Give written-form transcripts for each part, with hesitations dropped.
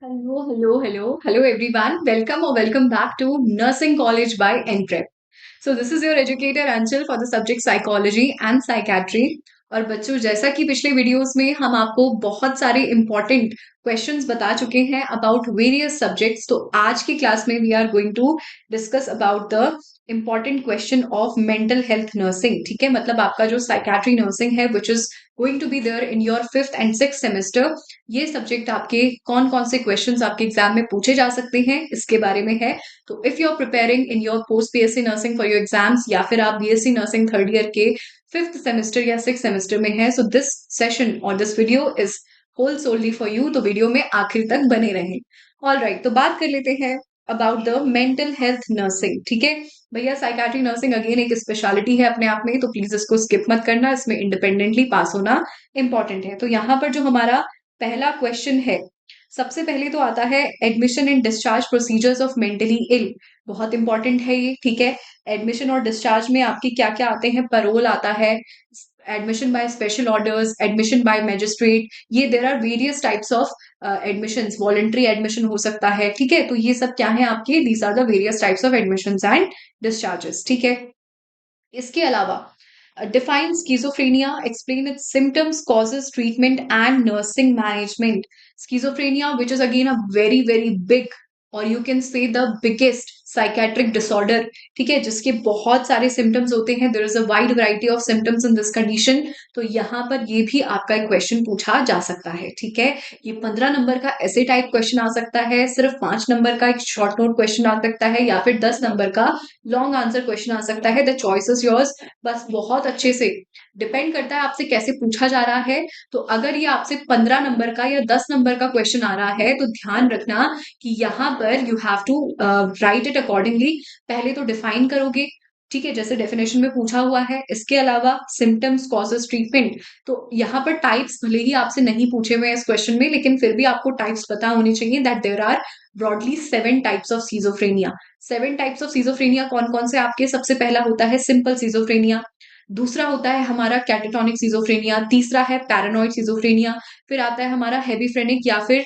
Hello everyone. Welcome or welcome back to Nursing College by NPrep. So this is your educator Anchal for the subject psychology and psychiatry. और बच्चों जैसा कि पिछले videos में हम आपको बहुत सारे इंपॉर्टेंट क्वेश्चंस बता चुके हैं अबाउट वेरियस सब्जेक्ट्स, तो आज की क्लास में we are going to discuss about the important question of mental health nursing. ठीक है, मतलब आपका जो साइकेट्री नर्सिंग है which is going to be there in your 5th and 6th semester. ये सब्जेक्ट आपके कौन कौन से क्वेश्चंस आपके एग्जाम में पूछे जा सकते हैं इसके बारे में है। तो if you are preparing in your post BSc nursing for your exams या फिर आप बीएससी नर्सिंग थर्ड ईयर के 5th सेमेस्टर या 6th सेमेस्टर में है, सो दिस सेशन और this video is whole solely for you. तो वीडियो में आखिर तक बने रहें। ऑल राइट, तो बात कर लेते हैं about the mental health nursing. ठीक है भैया, साइकाट्री नर्सिंग अगेन एक स्पेशलिटी है अपने आप में, तो प्लीज इसको स्किप मत करना, इसमें इंडिपेंडेंटली पास होना इंपॉर्टेंट है। तो यहाँ पर जो हमारा पहला क्वेश्चन है, सबसे पहले तो आता है admission and discharge procedures of mentally ill. बहुत इंपॉर्टेंट है ये। ठीक है, एडमिशन और डिस्चार्ज में आपके क्या क्या आते हैं, पैरोल आता है, admission by special orders, admission by magistrate, ये there are various types of admissions. Voluntary admission हो सकता है। ठीक है, तो ये सब क्या है आपके, these are the various types of admissions and discharges. ठीक है, इसके अलावा define schizophrenia, explain its symptoms, causes, treatment and nursing management. Schizophrenia which is again a very very big और you can say the biggest psychiatric disorder. ठीक है, जिसके बहुत सारे सिम्टम्स होते हैं, there is a wide variety of symptoms in this condition. तो यहाँ पर ये भी आपका एक क्वेश्चन पूछा जा सकता है। ठीक है, ये 15 नंबर का ऐसे टाइप क्वेश्चन आ सकता है, सिर्फ 5 नंबर का एक शॉर्ट नोट क्वेश्चन आ सकता है, या फिर 10 नंबर का लॉन्ग आंसर क्वेश्चन आ सकता है। The choice is yours. बस बहुत अच्छे से डिपेंड करता है आपसे कैसे पूछा जा रहा है। तो अगर ये आपसे 15 नंबर का या 10 नंबर का क्वेश्चन आ रहा है, तो ध्यान रखना कि यहाँ पर you have to write it accordingly. पहले तो डिफाइन करोगे, ठीक है, जैसे डेफिनेशन में पूछा हुआ है। इसके अलावा सिम्टम्स, कॉजेस, ट्रीटमेंट। तो यहाँ पर टाइप्स भले ही आपसे नहीं पूछे हुए हैं इस क्वेश्चन में, लेकिन फिर भी आपको टाइप्स पता होनी चाहिए that there are broadly 7 types of schizophrenia. 7 types of schizophrenia कौन कौन से आपके, सबसे पहला होता है सिंपल सीजोफ्रेनिया, दूसरा होता है हमारा कैटाटोनिक सीजोफ्रेनिया, तीसरा है पैरानोइड सीजोफ्रेनिया, फिर आता है हमारा हेवीफ्रेनिक या फिर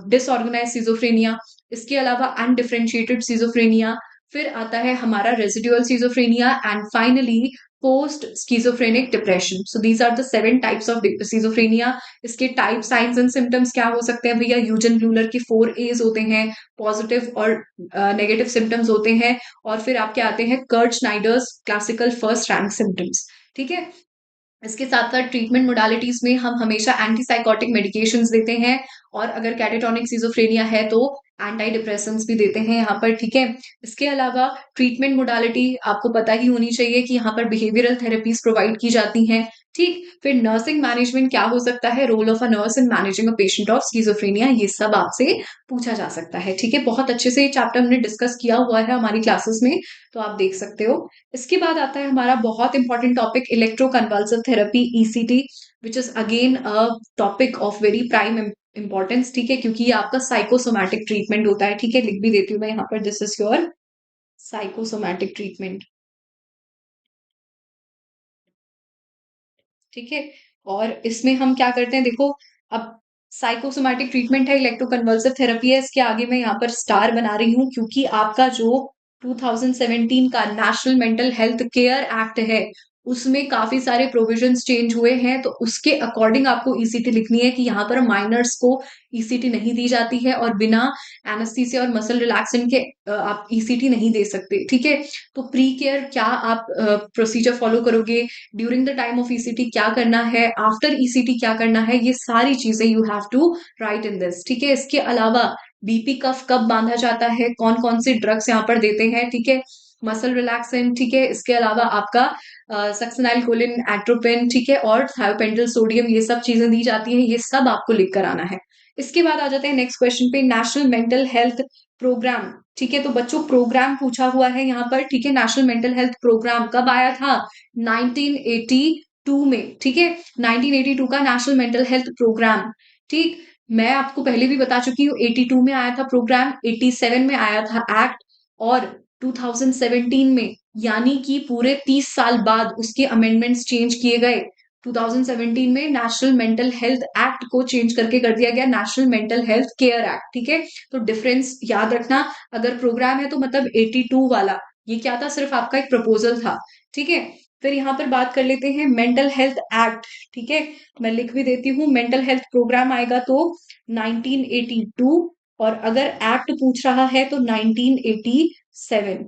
डिसऑर्गेनाइज सीजोफ्रेनिया, इसके अलावा अनडिफरेंशिएटेड सीजोफ्रेनिया, फिर आता है हमारा residual schizophrenia and finally post schizophrenic depression. So these are the 7 types of schizophrenia. इसके टाइप, साइंस एंड सिम्टम्स क्या हो सकते हैं भैया, यूजन ब्लूलर के 4 एज होते हैं, पॉजिटिव और नेगेटिव सिम्टम्स होते हैं, और फिर आपके आते हैं Kurt Schneider's classical first rank symptoms. ठीक है, इसके साथ साथ ट्रीटमेंट मोडालिटीज में हम हमेशा एंटीसाइकोटिक मेडिकेशंस देते हैं, और अगर कैटाटोनिक सिजोफ्रेनिया है तो एंटी डिप्रेसेंट्स भी देते हैं यहाँ पर। ठीक है, इसके अलावा ट्रीटमेंट मोडालिटी आपको पता ही होनी चाहिए कि यहाँ पर बिहेवियरल थेरेपीज प्रोवाइड की जाती हैं। ठीक, फिर नर्सिंग मैनेजमेंट क्या हो सकता है, role of a nurse in managing a patient of schizophrenia, ये सब आपसे पूछा जा सकता है। ठीक है, बहुत अच्छे से ये चैप्टर हमने डिस्कस किया हुआ है हमारी क्लासेस में, तो आप देख सकते हो। इसके बाद आता है हमारा बहुत important topic electroconvulsive therapy, ECT, which is again a topic of very prime importance. ठीक है, क्योंकि ये आपका साइकोसोमैटिक ट्रीटमेंट होता है। ठीक है, लिख भी देती हूँ मैं यहाँ पर, this is your psychosomatic treatment. ठीक है, और इसमें हम क्या करते हैं देखो, अब साइकोसोमैटिक ट्रीटमेंट है, इलेक्ट्रोकन्वल्सिव थेरेपी है, इसके आगे मैं यहाँ पर स्टार बना रही हूँ क्योंकि आपका जो 2017 का national mental health care act है, उसमें काफी सारे प्रोविजंस चेंज हुए हैं, तो उसके अकॉर्डिंग आपको ईसीटी लिखनी है कि यहाँ पर माइनर्स को ईसीटी नहीं दी जाती है, और बिना एनेस्थीसिया और मसल रिलैक्सेंट के आप ईसीटी नहीं दे सकते। ठीक है, तो प्री केयर क्या आप प्रोसीजर फॉलो करोगे, during the time of ECT क्या करना है, आफ्टर ईसीटी क्या करना है, ये सारी चीजें you have to write in this. ठीक है, इसके अलावा बीपी कफ कब बांधा जाता है, कौन कौन से ड्रग्स यहाँ पर देते हैं। ठीक है, मसल रिलैक्सेंट। ठीक है, इसके अलावा आपका सक्सिनाइल कोलिन, एट्रोपिन, ठीक है, और थायोपेंटल सोडियम, ये सब चीजें दी जाती हैं, ये सब आपको लिख कर आना है। इसके बाद आ जाते हैं नेक्स्ट क्वेश्चन पे, नेशनल मेंटल हेल्थ प्रोग्राम। ठीक है, तो बच्चों प्रोग्राम पूछा हुआ है यहाँ पर। ठीक है, नेशनल मेंटल हेल्थ प्रोग्राम कब आया था, 1982 में। ठीक है, 1982 का नेशनल मेंटल हेल्थ प्रोग्राम। ठीक, मैं आपको पहले भी बता चुकी हूँ, 82 में आया था प्रोग्राम, 87 में आया था एक्ट, और 2017 में, यानी कि पूरे 30 साल बाद उसके अमेंडमेंट्स चेंज किए गए। 2017 में नेशनल मेंटल हेल्थ एक्ट को चेंज करके कर दिया गया national mental health care act. ठीक है, तो डिफरेंस याद रखना। अगर प्रोग्राम है तो मतलब 82 वाला, ये क्या था, सिर्फ आपका एक प्रपोजल था। ठीक है, फिर यहाँ पर बात कर लेते हैं मेंटल हेल्थ एक्ट। ठीक है, मैं लिख भी देती हूँ, मेंटल हेल्थ प्रोग्राम आएगा तो 1982, और अगर एक्ट पूछ रहा है तो 1987।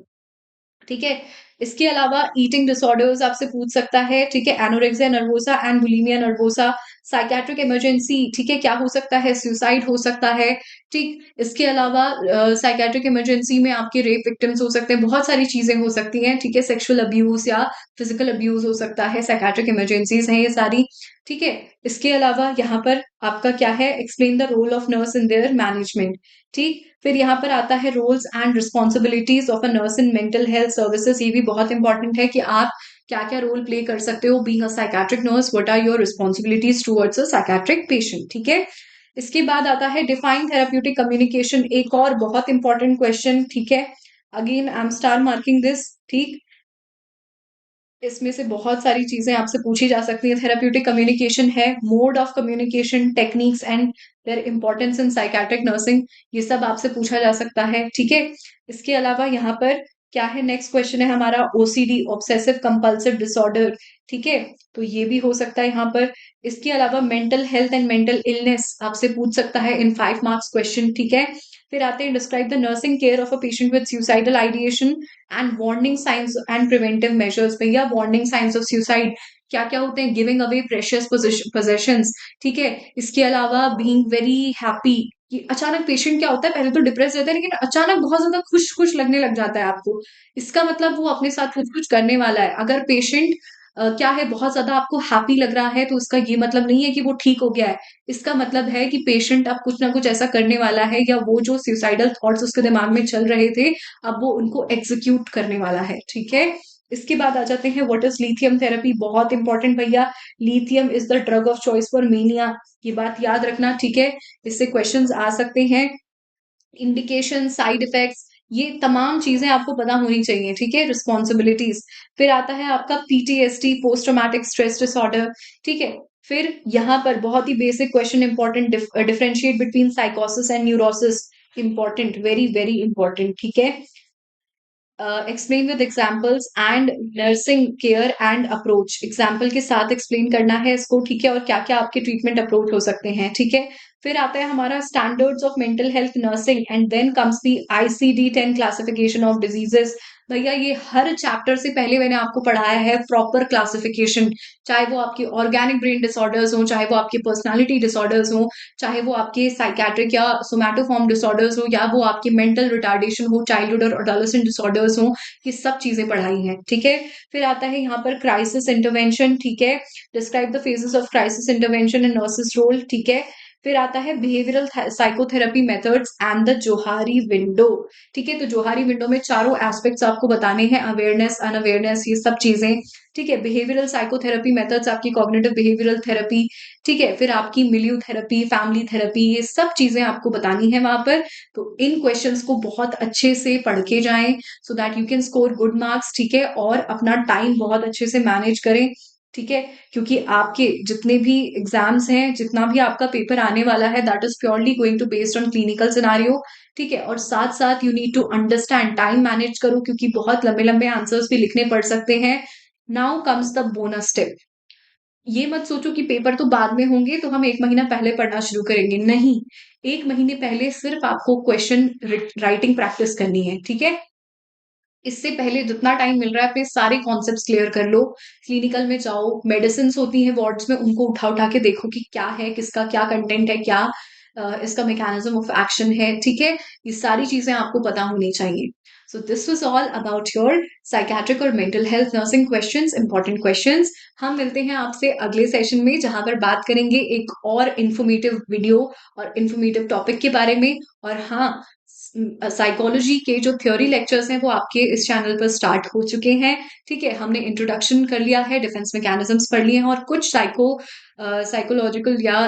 ठीक है, इसके अलावा ईटिंग डिसऑर्डर्स आपसे पूछ सकता है। ठीक है, anorexia nervosa and bulimia nervosa, psychiatric emergency. ठीक है, क्या हो सकता है, सुसाइड हो सकता है। ठीक, इसके अलावा साइकेट्रिक इमरजेंसी में आपके रेप विक्टिम्स हो सकते हैं, बहुत सारी चीजें हो सकती हैं। ठीक है, सेक्सुअल अब्यूज या फिजिकल अब्यूज हो सकता है, साइकेट्रिक इमरजेंसीज हैं ये सारी। ठीक है, इसके अलावा यहाँ पर आपका क्या है, explain the role of nurse in their management. ठीक, फिर यहाँ पर आता है roles and responsibilities of a nurse in mental health services. ये भी बहुत इंपॉर्टेंट है कि आप क्या क्या रोल प्ले कर सकते हो being a psychiatric nurse, what are your responsibilities towards a psychiatric patient. ठीक है, इसके बाद आता है डिफाइन थेराप्यूटिक कम्युनिकेशन, एक और बहुत इंपॉर्टेंट क्वेश्चन। ठीक है, again I am star marking this. ठीक, इसमें से बहुत सारी चीजें आपसे पूछी जा सकती है। थेराप्यूटिक कम्युनिकेशन है, mode of communication, techniques and their importance in psychiatric nursing, ये सब आपसे पूछा जा सकता है। ठीक है, इसके अलावा यहाँ पर क्या है, नेक्स्ट क्वेश्चन है हमारा ओसीडी, ऑब्सेसिव कंपल्सिव डिसऑर्डर। ठीक है, तो ये भी हो सकता है यहाँ पर। इसके अलावा mental health and mental illness आपसे पूछ सकता है इन 5 मार्क्स क्वेश्चन। ठीक है, फिर आते हैं describe the nursing care of a patient with suicidal ideation and warning science and preventive measures. भैया वार्निंग साइंस ऑफ सुसाइड क्या क्या होते हैं, गिविंग अवे प्रेशियस पोजेशंस। ठीक है, इसके अलावा बीइंग वेरी हैप्पी, कि अचानक पेशेंट क्या होता है, पहले तो डिप्रेस रहता है लेकिन अचानक बहुत ज्यादा खुश खुश लगने लग जाता है आपको, इसका मतलब वो अपने साथ कुछ कुछ करने वाला है। अगर पेशेंट क्या है, बहुत ज्यादा आपको हैप्पी लग रहा है, तो इसका ये मतलब नहीं है कि वो ठीक हो गया है। इसका मतलब है कि पेशेंट अब कुछ ना कुछ ऐसा करने वाला है, या वो जो सुसाइडल थॉट्स उसके दिमाग में चल रहे थे, अब वो उनको एग्जीक्यूट करने वाला है। ठीक है, इसके बाद आ जाते हैं व्हाट इज लिथियम थेरेपी, बहुत इंपॉर्टेंट भैया। Lithium is the drug of choice for mania, ये बात याद रखना। ठीक है, इससे क्वेश्चंस आ सकते हैं। इंडिकेशन, साइड इफेक्ट्स, ये तमाम चीजें आपको पता होनी चाहिए। ठीक है, रिस्पॉन्सिबिलिटीज। फिर आता है आपका PTSD, post traumatic stress disorder. ठीक है, फिर यहाँ पर बहुत ही basic question important, differentiate between साइकोसिस and neurosis, important, very very important. ठीक है, explain with examples and nursing care and approach, example के साथ एक्सप्लेन करना है इसको। ठीक है, और क्या क्या आपके ट्रीटमेंट अप्रोच हो सकते हैं। ठीक है, फिर आता है हमारा standards of mental health nursing, and then comes the ICD-10 classification of diseases. भैया ये हर चैप्टर से पहले मैंने आपको पढ़ाया है प्रॉपर क्लासिफिकेशन, चाहे वो आपके ऑर्गेनिक ब्रेन डिसऑर्डर्स हो, चाहे वो आपके पर्सनालिटी डिसऑर्डर्स हो, चाहे वो आपके साइकेट्रिक या सोमैटोफॉर्म डिसऑर्डर्स हो, या वो आपके मेंटल रिटार्डेशन हो, चाइल्डहुड और एडोलेसेंट डिसऑर्डर्स हो, ये सब चीजें पढ़ाई हैं। ठीक है, फिर आता है यहाँ पर क्राइसिस इंटरवेंशन। ठीक है, describe the phases of crisis intervention and nurse's role. ठीक है, फिर आता है behavioural psychotherapy methods and the Johari window. ठीक है, तो जोहारी विंडो में चारों एस्पेक्ट्स आपको बताने हैं, अवेयरनेस, अनअवेयरनेस, ये सब चीजें। ठीक है, बिहेवियरल साइकोथेरेपी मेथड्स आपकी कॉग्निटिव बिहेवियरल थेरेपी। ठीक है, फिर आपकी मिलियो थेरेपी, फैमिली थेरेपी, ये सब चीजें आपको बतानी है वहां पर। तो इन क्वेश्चंस को बहुत अच्छे से पढ़ के जाएं, so that you can score good marks. ठीक है, और अपना टाइम बहुत अच्छे से मैनेज करें। ठीक है, क्योंकि आपके जितने भी एग्जाम्स हैं, जितना भी आपका पेपर आने वाला है, that is purely going to based on clinical scenario. ठीक है, और साथ साथ you need to understand, time manage करो, क्योंकि बहुत लंबे लंबे आंसर्स भी लिखने पड़ सकते हैं। Now comes the bonus tip, ये मत सोचो कि पेपर तो बाद में होंगे तो हम 1 महीना पहले पढ़ना शुरू करेंगे, नहीं। 1 महीने पहले सिर्फ आपको क्वेश्चन राइटिंग प्रैक्टिस करनी है। ठीक है, इससे पहले जितना टाइम मिल रहा है अपने सारे कॉन्सेप्ट्स क्लियर कर लो। क्लिनिकल में जाओ, मेडिसिन होती हैं वार्ड्स में, उनको उठा उठा के देखो कि क्या है, किसका क्या कंटेंट है, क्या इसका मैकेनिज्म ऑफ एक्शन है। ठीक है, ये सारी चीजें आपको पता होनी चाहिए। So this was all about your psychiatric और mental health nursing questions, important questions. हम मिलते हैं आपसे अगले सेशन में, जहां पर बात करेंगे एक और इन्फॉर्मेटिव वीडियो और इन्फॉर्मेटिव टॉपिक के बारे में। और हाँ, साइकोलॉजी के जो थ्योरी लेक्चर्स हैं वो आपके इस चैनल पर स्टार्ट हो चुके हैं। ठीक है, हमने इंट्रोडक्शन कर लिया है, डिफेंस मैकेनिज्म्स पढ़ लिए हैं, और कुछ साइकोलॉजिकल या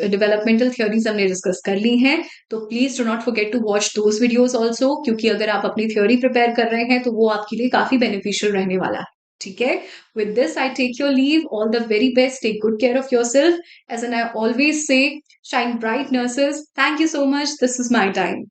डेवलपमेंटल थ्योरीज हमने डिस्कस कर ली हैं। तो please do not forget to watch those videos also, क्योंकि अगर आप अपनी थ्योरी प्रिपेयर कर रहे हैं तो वो आपके लिए काफी बेनिफिशियल रहने वाला है। ठीक है? With this, I take your leave. All the very best. Take good care of yourself. As and I always say, shine bright, nurses. Thank you so much. This is my time.